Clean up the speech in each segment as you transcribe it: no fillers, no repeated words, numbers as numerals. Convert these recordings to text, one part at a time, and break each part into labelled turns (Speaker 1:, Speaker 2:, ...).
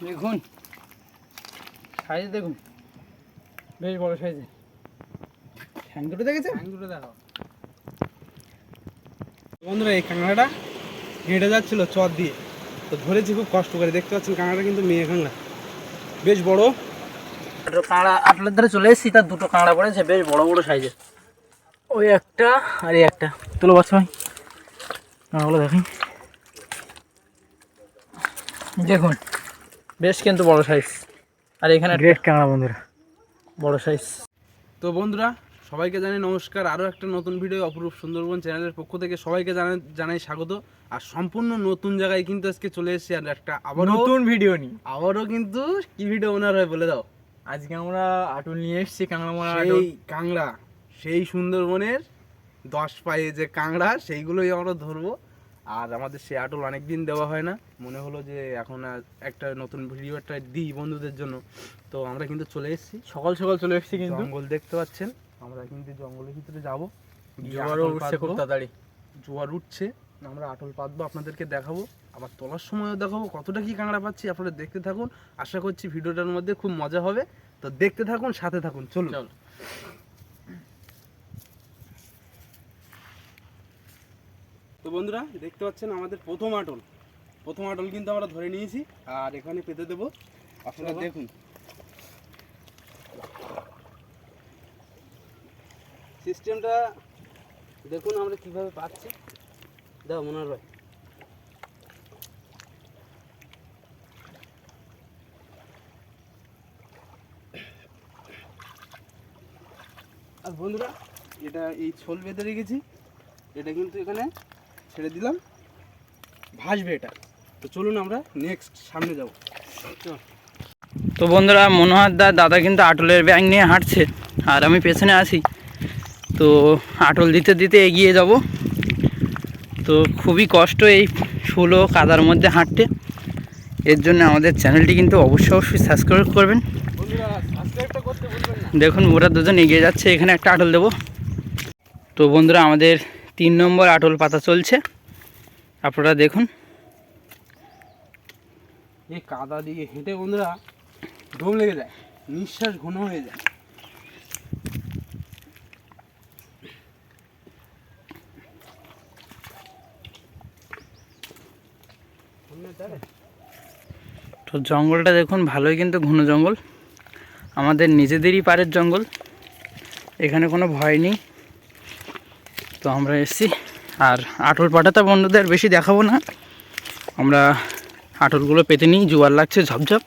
Speaker 1: দেখুন সাইজ, দেখুন বেশ বড় সাইজে। ঠ্যাং দুটো দেখেছে? ঠ্যাং দুটো দেখো বন্ধুরা। এই কাঁকড়াটা হেঁটে যাচ্ছিল চর দিয়ে, তো ধরেছি খুব কষ্ট করে। দেখতে পাচ্ছেন কাঁকড়াটা কিন্তু মেয়ে কাঁকড়া, বেশ বড়। কাঁকড়া আটলের ধারে চলে এসেছি, তার দুটো কাঁকড়া পড়েছে বেশ বড় বড় সাইজের। ওই একটা আর এই একটা তুলো বাচ্চা ভাই, কাঁকড়াগুলো দেখেন। দেখুন বেশ কিন্তু বড় সাইজ। আর এখানে গ্রেট কাঁকড়া বন্ধুরা, বড় সাইজ। তো বন্ধুরা সবাইকে জানাই নমস্কার। আরও একটা নতুন ভিডিও অপরূপ সুন্দরবন চ্যানেলের পক্ষ থেকে সবাইকে জানাই স্বাগত। আর সম্পূর্ণ নতুন জায়গায় কিন্তু আজকে চলে এসেছি, আর একটা আবার নতুন ভিডিও নিই। আবারও কিন্তু কি ভিডিও ওনার হয় বলে দাও।
Speaker 2: আজকে আমরা আটল নিয়ে এসেছি, কাঁকড়া মারা
Speaker 1: কাঁকড়া, সেই সুন্দরবনের 10 পায়ে যে কাঁকড়া, সেইগুলোই আমরা ধরবো। আর আমাদের সেই আটল অনেকদিন দেওয়া হয় না, মনে হলো যে এখন একটা নতুন ভিডিও একটা দিই বন্ধুদের জন্য। তো আমরা কিন্তু চলে এসেছি,
Speaker 2: সকাল সকাল চলে এসেছি। কিন্তু
Speaker 1: জঙ্গল দেখতে পাচ্ছেন, আমরা কিন্তু জঙ্গলের ভিতরে যাবো।
Speaker 2: জোয়ারও উঠছে খুব তাড়াতাড়ি,
Speaker 1: জোয়ার উঠছে, আমরা আটল পাতবো, আপনাদেরকে দেখাবো। আবার তোলার সময়ও দেখাবো কতটা কি কাঁকড়া পাচ্ছি। আপনারা দেখতে থাকুন, আশা করছি ভিডিওটার মধ্যে খুব মজা হবে। তো দেখতে থাকুন, সাথে থাকুন, চলুন। তো বন্ধুরা দেখতে পাচ্ছেন আমাদের প্রথম আটল কিন্তু আমরা ধরে নিয়েছি, আর এখানে পেতে দেবো। আপনারা দেখুন সিস্টেমটা, দেখুন আমরা কিভাবে পাচ্ছি। দাও মনোহর ভাই। আর বন্ধুরা এটা এই ছোল বেঁধে রেখেছি, এটা কিন্তু এখানে ছেড়ে দিলাম, ভাসবে এটা। তো চলুন আমরা নেক্সট সামনে যাব। তো বন্ধুরা মনোহর দাদা কিন্তু আটলের ব্যাগ নিয়ে হাঁটছে, আর আমি পেছনে আছি। তো আটল দিতে দিতে এগিয়ে যাব। তো খুবই কষ্ট এই শুলো কাদার মধ্যে হাঁটতে। এর জন্য আমাদের চ্যানেলটি কিন্তু অবশ্যই সাবস্ক্রাইব করবেন। দেখুন ওরা দুজন এগিয়ে যাচ্ছে, এখানে একটা আটল দেব। তো বন্ধুরা আমাদের 3 নম্বর আটল পাতা চলছে, আপনারা দেখুন। এই কাদা দিয়ে হেঁটে বন্ধুরা দম লেগে যায়, নিঃশ্বাস ঘন হয়ে যায়। তো জঙ্গলটা দেখুন ভালোই কিন্তু ঘন জঙ্গল, আমাদের নিজেদেরই পাড়ের জঙ্গল, এখানে কোনো ভয় নেই। তো আমরা এসেছি, আর আটল পাটাটা বন্ধুদের বেশি দেখাবো না। আমরা আটলগুলো পেতে নিই, জোয়ার লাগছে ঝপঝপ,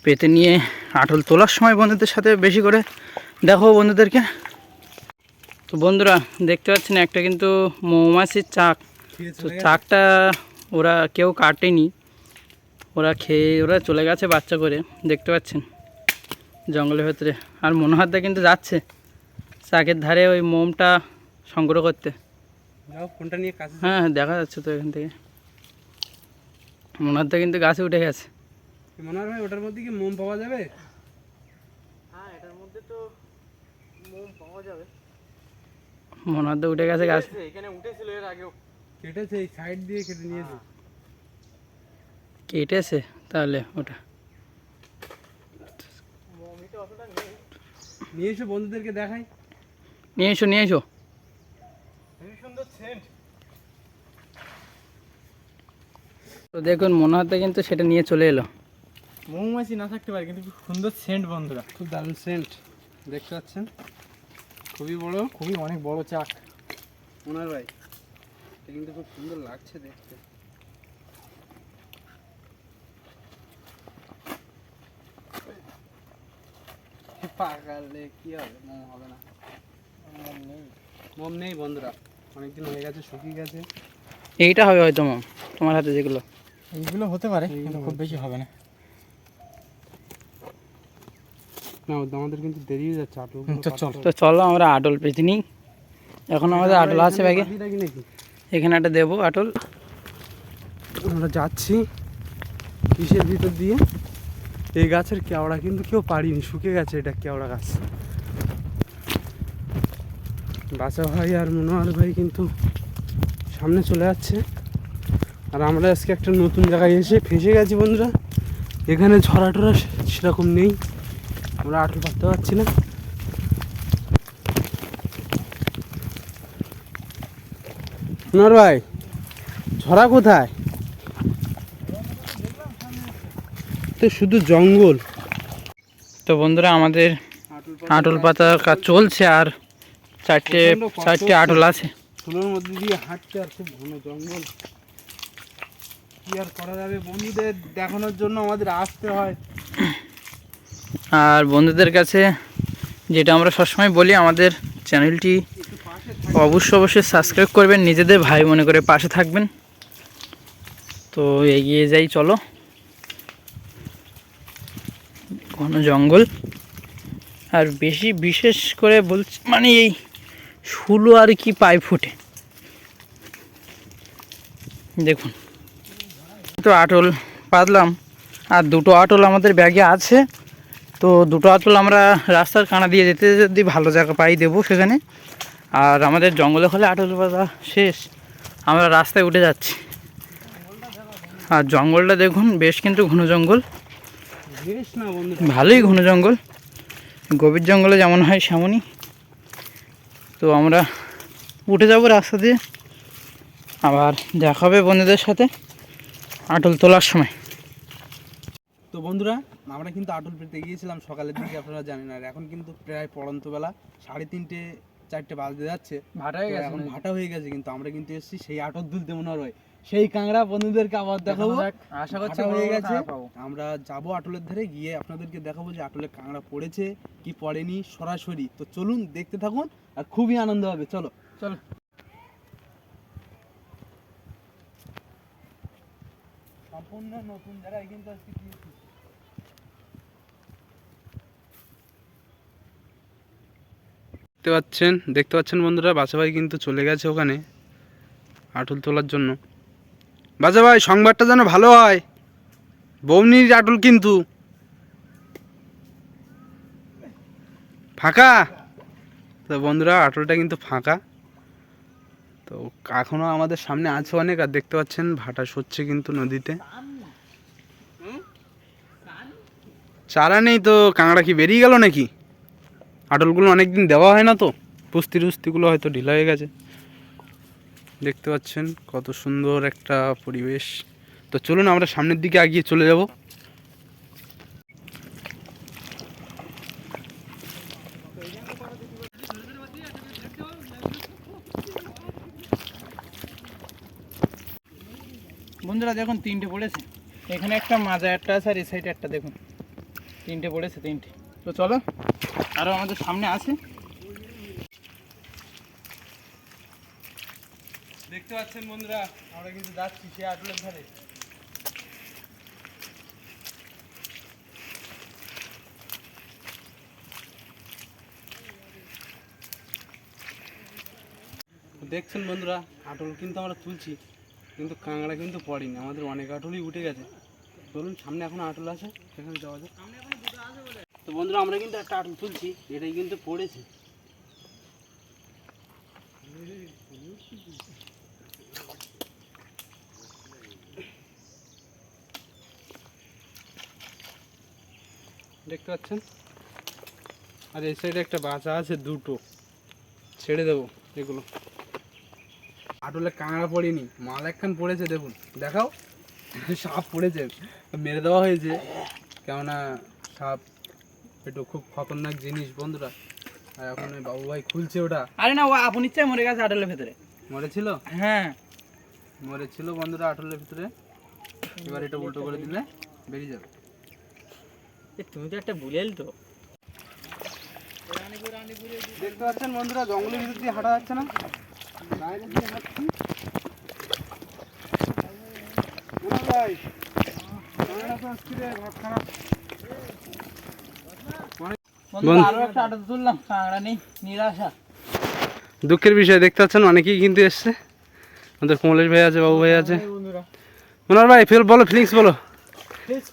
Speaker 1: পেতে নিয়ে আটল তোলার সময় বন্ধুদের সাথে বেশি করে দেখো বন্ধুদেরকে। তো বন্ধুরা দেখতে পাচ্ছেন একটা কিন্তু মৌমাছির চাক। তো চাকটা ওরা কেউ কাটেনি, ওরা খেয়ে ওরা চলে গেছে বাচ্চা করে, দেখতে পাচ্ছেন জঙ্গলের ভেতরে। আর মনোহরদা কিন্তু যাচ্ছে চাকের ধারে ওই মোমটা সংগ্রহ করতে। ফোনটা নিয়ে কাছে, হ্যাঁ দেখা যাচ্ছে তো এখান থেকে। মনোহরদা কিন্তু গাছে উঠে গেছে। মনোহর ভাই ওটার মধ্যে কি মোম পাওয়া যাবে?
Speaker 2: হ্যাঁ এটার মধ্যে তো মোম পাওয়া যাবে।
Speaker 1: মনোহরদা উঠে গেছে গাছে,
Speaker 2: এখানে উঠেছিল এর আগেও।
Speaker 1: কেটেছে, এই সাইড দিয়ে কেটে নিয়েছে। কেটেছে তাহলে ওটা নিয়ে এসো, বন্ধুদেরকে দেখাই। নিয়ে এসো নিয়ে এসো।
Speaker 2: সুন্দর সেন্ট।
Speaker 1: তো দেখুন মনোহরদা কিন্তু সেটা নিয়ে চলে এলো।
Speaker 2: মৌমাছি না থাকতে পারে, কিন্তু খুব সুন্দর সেন্ট বন্ধুরা,
Speaker 1: খুব দারুণ সেন্ট দেখতে পাচ্ছেন, খুবই বড়,
Speaker 2: খুবই অনেক বড় চাক।
Speaker 1: মনোহর ভাই এটা কিন্তু খুব সুন্দর লাগছে দেখতে। পাকালে কি হবে, মোম হবে না। মোম নেই বন্ধুরা, অনেকদিন হয়ে গেছে, শুকিয়ে গেছে। এইটা হবে হয়তো মোম, তোমার হাতে যেগুলো,
Speaker 2: এইগুলো হতে পারে কিন্তু খুব বেশি হবে না।
Speaker 1: না আমাদের কিন্তু দেরি হয়ে যাচ্ছে আটল। তো চলো আমরা আটল পেতে নিই। এখন আমাদের আটল আছে ব্যাগে, এখানে একটা দেবো আটল। আমরা যাচ্ছি কিসের ভিতর দিয়ে, এই গাছের কেওড়া কিন্তু কেউ পারিনি, শুকিয়ে গেছে। এটা কেওড়া গাছ। বাচ্চা ভাই আর মনোহর ভাই কিন্তু সামনে চলে যাচ্ছে, আর আমরা আজকে একটা নতুন জায়গায় এসে ফেঁসে গেছি বন্ধুরা।
Speaker 3: এখানে ঝরা টরা সেরকম নেই, আমরা আটল পারতে পারছি না। সোনার ভাই ঝরা কোথায়? তো শুধু জঙ্গল।
Speaker 1: তো বন্ধুরা আমাদের আটল পাতার কাজ চলছে, আর চারটে আটল আছে।
Speaker 3: ফুলের মধ্যে দিয়ে হাঁটতে আর খুব ঘন জঙ্গল, কি আর করা যাবে, বন্ধুদের দেখানোর জন্য আমাদের আসতে হয়।
Speaker 1: আর বন্ধুদের কাছে যেটা আমরা সবসময় বলি, আমাদের চ্যানেলটি অবশ্যই সাবস্ক্রাইব করবেন, নিজেদের ভাই মনে করে পাশে থাকবেন। তো এগিয়ে যাই চলো। ঘন জঙ্গল, আর বেশি বিশেষ করে বলছি মানে এই শুলো আর কি পায়ে ফুটে। দেখুন তো আটল পাতলাম, আর দুটো আটল আমাদের ব্যাগে আছে। তো দুটো আটল আমরা রাস্তার কানা দিয়ে যেতে যদি ভালো জায়গা পাই দেবো সেখানে। আর আমাদের জঙ্গলে হলে আটল পাতা শেষ, আমরা রাস্তায় উঠে যাচ্ছি। আর জঙ্গলটা দেখুন বেশ কিন্তু ঘন জঙ্গল, ভালোই ঘন জঙ্গল, গভীর জঙ্গলে যেমন হয় সেমনই। তো আমরা উঠে যাব রাস্তা দিয়ে, আবার দেখা হবে বন্ধুদের সাথে আটল তোলার সময়।
Speaker 3: তো বন্ধুরা আমরা কিন্তু আটল পেতে গিয়েছিলাম সকালের দিকে, আপনারা জানেন। আর এখন কিন্তু প্রায় পড়ন্তবেলা 3:30 4টে বাজতে যাচ্ছে,
Speaker 1: ভাটা হয়ে গেছে,
Speaker 3: এখন ভাটা হয়ে গেছে। কিন্তু আমরা কিন্তু এসেছি সেই আটল তুলতে, মনে হয় সেই কাঁকড়া বন্ধুদেরকে আবার দেখাবো।
Speaker 1: আশা করছি
Speaker 3: ভাটা হয়ে গেছে,
Speaker 1: পাবো।
Speaker 3: আমরা যাবো আটলের ধারে গিয়ে আপনাদেরকে দেখাবো যে আটলে কাঁকড়া পড়েছে কি পড়েনি সরাসরি। তো চলুন দেখতে থাকুন, আর খুবই আনন্দ হবে। চলো
Speaker 1: চলো।
Speaker 3: সম্পূর্ণ নতুন জায়গায় কিন্তু আজকে গিয়েছি। দেখতে পাচ্ছেন বন্ধুরা, বাসা ভাই কিন্তু চলে গেছে ওখানে আটল তোলার জন্য। বাসা ভাই সংবাদটা যেন ভালো হয়, বৌনির আটল কিন্তু ফাঁকা। তো বন্ধুরা আটলটা কিন্তু ফাঁকা, তো এখনো আমাদের সামনে আছে অনেক। আর দেখতে পাচ্ছেন ভাটা সরছে কিন্তু নদীতে, চারা নেই। তো কাঁকড়া কি বেরিয়ে গেল নাকি? আটলগুলো অনেকদিন দেওয়া হয় না, তো পুস্তিগুলো হয়তো ঢিলা হয়ে গেছে। দেখতে পাচ্ছেন কত সুন্দর একটা পরিবেশ। তো চলুন আমরা সামনের দিকে এগিয়ে চলে যাব।
Speaker 1: বন্ধুরা দেখুন 3টে পড়েছে, এখানে একটা মাজা একটা আছে, আর এই সাইডে একটা দেখুন 3টে পড়েছে, 3টে। তো চলো, আরও আমাদের সামনে আছে।
Speaker 3: দেখতে পাচ্ছেন বন্ধুরা আমরা কিন্তু যাচ্ছি সেই আটলের ধারে। দেখছেন বন্ধুরা আটল কিন্তু আমরা তুলছি, কিন্তু কাঁকড়া কিন্তু পড়েনি, আমাদের অনেক আটলই উঠে গেছে। চলুন সামনে এখন আটল আছে, সেখানে যাওয়া যাক। তো বন্ধুরা আমরা কিন্তু একটা আটল তুলছি, এটাই কিন্তু পড়েছে। দেখতে পাচ্ছেন, আর এই সাইডে একটা বাচ্চা আছে, দুটো ছেড়ে দেবো। এগুলো আটলে কাঁকড়া পড়েনি, মাল একখান পড়েছে, দেখুন দেখাও। সাপ পড়েছে, মেরে দেওয়া হয়েছে, কেননা সাপ একটু খুব খতরনাক জিনিস বন্ধুরা। আর এখন ওই বাবু ভাই খুলছে ওটা।
Speaker 1: আরে না, ও আপন ইচ্ছায় মরে গেছে আটলের ভেতরে।
Speaker 3: মরেছিল?
Speaker 1: হ্যাঁ
Speaker 3: মরেছিল বন্ধুরা আটলের ভিতরে। এবার এটা উল্টো করে দিলে বেরিয়ে যাবে।
Speaker 1: তুমি তো একটা বুলেল তো।
Speaker 3: দেখতে পাচ্ছেন বন্ধুরা জঙ্গলের ভিতর দিয়ে হাঁটা যাচ্ছে না, বাইরে দিয়ে হাঁটছি। ভাই
Speaker 1: আরো একটা আটল তুললাম, কাঁকড়া নেই, নিরাশা।
Speaker 3: দুঃখের বিষয়, দেখতে পাচ্ছেন অনেকেই কিন্তু এসছে। আমাদের কমলেশ ভাই আছে, বাবু ভাই আছে। ওনার ভাই বলো, ফিলিংস বলো।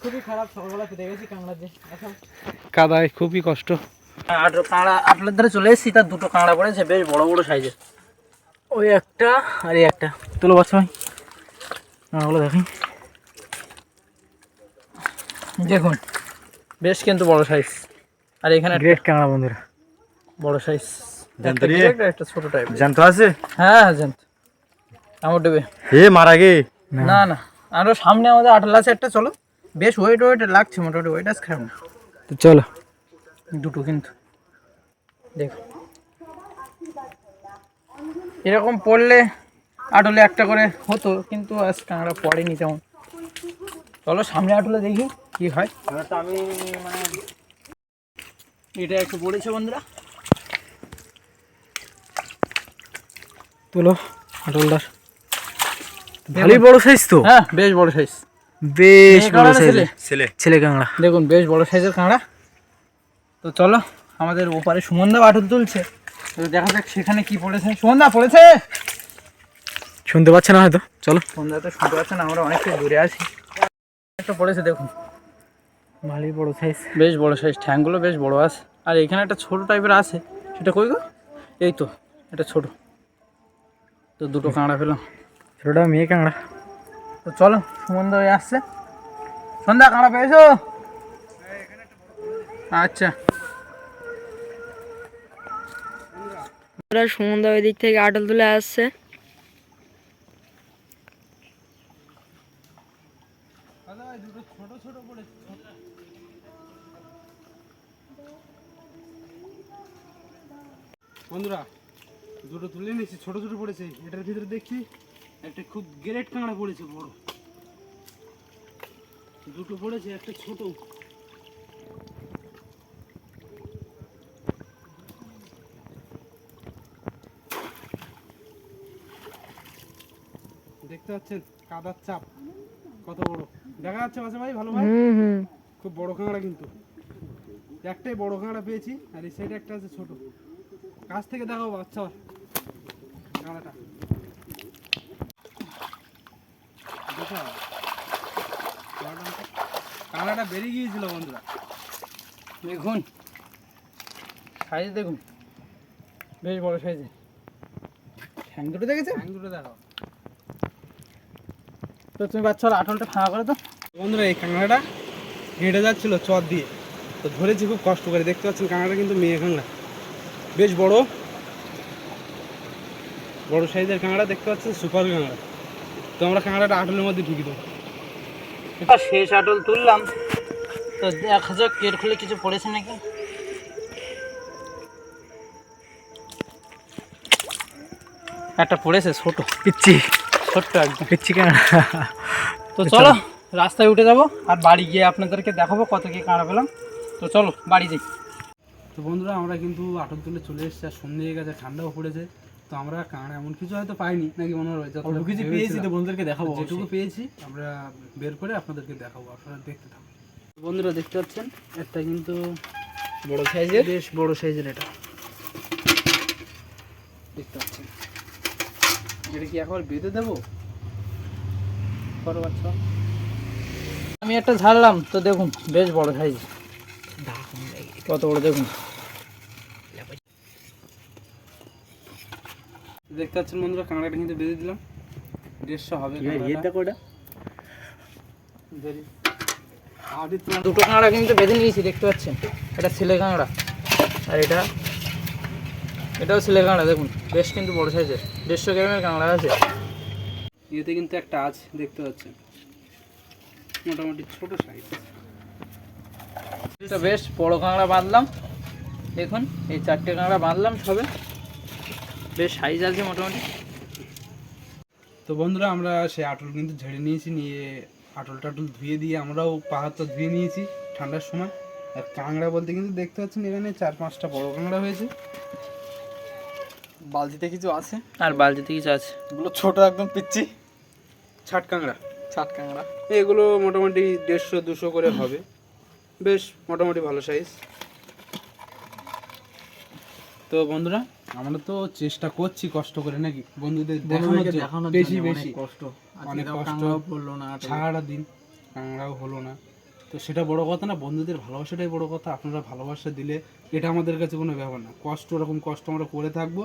Speaker 1: খুবই খারাপ, সকালবেলা পেতে গেছি কাঁকড়া দিয়ে,
Speaker 3: কাদায় খুবই কষ্ট।
Speaker 1: কাঁকড়া আটলের ধারে চলে এসেছি, তার দুটো কাঁকড়া পড়েছে, বেশ বড় বড় সাইজের। ওই একটা আর এই একটা। তুলো বাচ্চা ভাই কাঁকড়াগুলো দেখি। দেখুন বেশ কিন্তু বড় সাইজ, আর এখানে
Speaker 2: গ্রেট কাঁকড়া বন্ধুরা।
Speaker 1: বড় সাইজ
Speaker 2: জানতো রে?
Speaker 1: একটা ছোট টাইপ।
Speaker 2: জ্যান্ত আছে?
Speaker 1: হ্যাঁ জানত কামড় দেবে।
Speaker 2: হে মারা গে।
Speaker 1: না না, আরো সামনে আমাদের আটল আছে একটা, চলো। বেশ ওয়েট লাগছে, মোটামুটি ওয়েট আছে, খারাপ না।
Speaker 2: তো চলো।
Speaker 1: দুটো কিন্তু দেখো, এরকম পড়লে আটলে একটা করে হতো, কিন্তু আজ কাঁকড়া পড়েনি তেমন। চলো সামনে আটলে দেখি কি হয়।
Speaker 2: আমি মানে
Speaker 1: এটা একটু পড়েছে বন্ধুরা,
Speaker 2: তোলো আটলদার। ভালোই বড় সাইজ তো।
Speaker 1: হ্যাঁ বেশ বড় সাইজ।
Speaker 2: বেশ
Speaker 1: মেয়ে
Speaker 2: বড়
Speaker 1: কাঁকড়া না
Speaker 2: সাইজ।
Speaker 1: ছেলে?
Speaker 2: ছেলে ছেলে কাঁকড়া।
Speaker 1: দেখুন বেশ বড় সাইজের কাঁকড়া। তো চলো আমাদের ওপারে সুমনদা আটল তুলছে, তো দেখা যাক সেখানে কি পড়েছে। সুমনদা পড়েছে?
Speaker 2: শুনতে পাচ্ছে না হয়তো, চলো।
Speaker 1: সুমনদা তো শুনতে পাচ্ছে না, আমরা অনেকটা দূরে আছি। একটা পড়েছে দেখুন,
Speaker 2: ভালোই বড় সাইজ।
Speaker 1: বেশ বড় সাইজ, ঠ্যাংগুলো বেশ বড় আছে। আর এখানে একটা ছোট টাইপের আছে, সেটা কই গো? এই তো এটা ছোট। তো দুটো কাঁকড়া পেলাম।
Speaker 2: ছোটটা মেয়ে কাঁকড়া।
Speaker 1: তো চলো সুমনদা হয়ে আসছে। সন্ধ্যা কাঁকড়া পেয়েছো? আচ্ছা
Speaker 4: সুমনদা ওই দিক থেকে আটল তুলে আসছে।
Speaker 3: বন্ধুরা দুটো তুলে নিয়েছি, ছোট ছোট পড়েছে। এটার ভিতরে দেখছি একটা খুব গ্রেট কাঁকড়া পড়েছে, বড় দুটো পড়েছে, একটা ছোট। দেখতে পাচ্ছেন কাদার চাপ কত বড় দেখা যাচ্ছে মাঝে ভাই? ভালো ভাই, খুব বড় কাঁকড়া কিন্তু। একটাই বড় কাঁকড়া পেয়েছি, আর এই সাইডে একটা আছে ছোট। কাছ থেকে দেখাবো বাচ্চা কাঁকড়াটা। দেখো কাঁকড়াটা বেরিয়ে গিয়েছিল বন্ধুরা।
Speaker 1: দেখুন সাইজ দেখুন, বেশ বড় সাইজে। ঠ্যাং দুটো দেখেছো?
Speaker 3: ঠ্যাং দুটো দেখাও।
Speaker 1: তো তুমি বাচ্চা আটলটা ফাঁকা করে তো।
Speaker 3: বন্ধুরা এই কাঁকড়াটা হেঁটে যাচ্ছিল চর দিয়ে, তো ধরেছি খুব কষ্ট করে। দেখতে পাচ্ছেন কাঁকড়াটা কিন্তু মেয়ে কাঁকড়া, বেশ বড় বড় সাইজের কাঁকড়া। দেখতে পাচ্ছেন সুপার কাঁকড়া। তো আমরা কাঁকড়াটা আটলের মধ্যে ঢুকি দেবো।
Speaker 1: এটা শেষ আটল তুললাম, তো দেখা যাক কের খুলে কিছু পড়েছে নাকি। একটা পড়েছে ছোট,
Speaker 2: পিচ্ছি
Speaker 1: ছোট্ট একদম।
Speaker 2: পিচ্ছি কাঁকড়া।
Speaker 1: তো চলো রাস্তায় উঠে যাবো, আর বাড়ি গিয়ে আপনাদেরকে দেখাবো কত কি কাঁকড়া পেলাম। তো চলো বাড়ি যাই।
Speaker 3: তো বন্ধুরা আমরা কিন্তু আটল তুলে চলে এসেছি, আর সন্ধ্যে হয়ে গেছে, ঠান্ডাও পড়েছে। তো আমরা কাঁকড়া এমন কিছু হয়তো পাইনি নাকি মনে হয়, যতটা
Speaker 1: কিছু পেয়েছি তো
Speaker 3: ভেবেছিলাম।
Speaker 1: বন্ধুদেরকে দেখাবো।
Speaker 3: যেটুকু পেয়েছি আমরা বের করে আপনাদেরকে দেখাবো, আপনারা দেখতে থাকুন। বন্ধুরা দেখতে পাচ্ছেন একটা কিন্তু
Speaker 1: বড় সাইজের,
Speaker 3: বেশ বড় সাইজের। এটা দেখতে পাচ্ছেন, এটা কি একবার বেঁধে দেবো?
Speaker 1: বড় বাচ্চা। আমি একটা ঝাড়লাম, তো দেখুন বেশ বড় সাইজ, কত বড় দেখুন।
Speaker 3: দেখতে পাচ্ছেন বন্ধুরা কাঁকড়াটা কিন্তু বেঁধে দিলাম। 150 হবে
Speaker 1: দুটো কাঁকড়া কিন্তু বেঁধে নিয়েছি, দেখতে পাচ্ছেন। এটা ছেলে কাঁকড়া, আর এটাও ছেলে কাঁকড়া। দেখুন বেশ কিন্তু বড় সাইজের, 150 গ্রামের কাঁকড়া আছে।
Speaker 3: এতে কিন্তু একটা আছে, দেখতে পাচ্ছেন মোটামুটি ছোট সাইজ।
Speaker 1: তো বেশ বড় কাঁকড়া বাঁধলাম, দেখুন এই 4টে কাঁকড়া বাঁধলাম সবে, বেশ সাইজ আছে মোটামুটি।
Speaker 3: তো বন্ধুরা আমরা সেই আটল কিন্তু ঝেড়ে নিয়েছি, নিয়ে আটল টাটল ধুয়ে দিয়ে আমরাও পা হাতটা ধুয়ে নিয়েছি ঠান্ডার সময়। আর কাঁকড়া বলতে কিন্তু দেখতে পাচ্ছেন এখানে 4-5টা বড় কাঁকড়া হয়েছে।
Speaker 2: বালতিতে কিছু আছে,
Speaker 1: আর বালতিতে কিছু আছে,
Speaker 2: এগুলো ছোট একদম পিচ্ছি
Speaker 3: ছাট কাঁকড়া।
Speaker 2: ছাট কাঁকড়া।
Speaker 3: এগুলো মোটামুটি 150-200 করে হবে, বেশ মোটামুটি ভালো সাইজ। তো বন্ধুরা আমরা তো চেষ্টা করছি কষ্ট করে নাকি বন্ধুদের দেখানোর জন্য, বেশি বেশি
Speaker 2: কষ্ট,
Speaker 3: অনেক কষ্ট
Speaker 2: পড়লো না।
Speaker 3: সারাটা দিন কাঁকড়াও হলো না। তো সেটা বড় কথা না, বন্ধুদের ভালোবাসাটাই বড় কথা। আপনারা ভালোবাসা দিলে এটা আমাদের কাছে কোনো ব্যাপার না। কষ্ট, ওরকম কষ্ট আমরা করে থাকবো,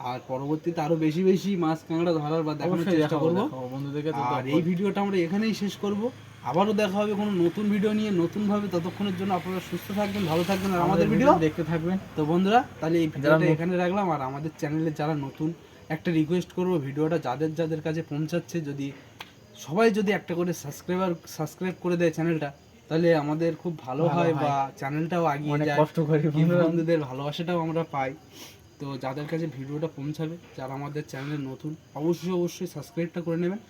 Speaker 3: আর পরবর্তীতে আরো বেশি বেশি মাছ কাঁকড়া ধরার বা দেখানোর চেষ্টা করবো।
Speaker 2: বন্ধুদেরকে
Speaker 3: আর এই ভিডিওটা আমরা এখানেই শেষ করব। আবারও দেখা হবে কোনো নতুন ভিডিও নিয়ে নতুনভাবে। ততক্ষণের জন্য আপনারা সুস্থ থাকবেন, ভালো থাকবেন আর আমাদের ভিডিও
Speaker 1: দেখতে থাকবেন।
Speaker 3: তো বন্ধুরা তাহলে এই ভিডিওটা
Speaker 1: যারা
Speaker 3: এখানে রাখলাম। আর আমাদের চ্যানেলে যারা নতুন, একটা রিকোয়েস্ট করব, ভিডিওটা যাদের যাদের কাছে পৌঁছাচ্ছে, যদি সবাই যদি একটা করে সাবস্ক্রাইব করে দেয় চ্যানেলটা, তাহলে আমাদের খুব ভালো হয় বা চ্যানেলটাও আগিয়ে
Speaker 1: অনেক
Speaker 3: যায়,
Speaker 1: কষ্ট করি
Speaker 3: বন্ধুদের ভালোবাসাটাও আমরা পাই। তো যাদের কাছে ভিডিওটা পৌঁছাবে, যারা আমাদের চ্যানেলে নতুন, অবশ্যই সাবস্ক্রাইবটা করে নেবেন।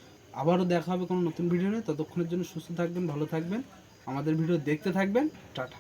Speaker 3: আবারও দেখা হবে কোনো নতুন ভিডিও নিয়ে। ততক্ষণের জন্য সুস্থ থাকবেন, ভালো থাকবেন, আমাদের ভিডিও দেখতে থাকবেন। টাটা।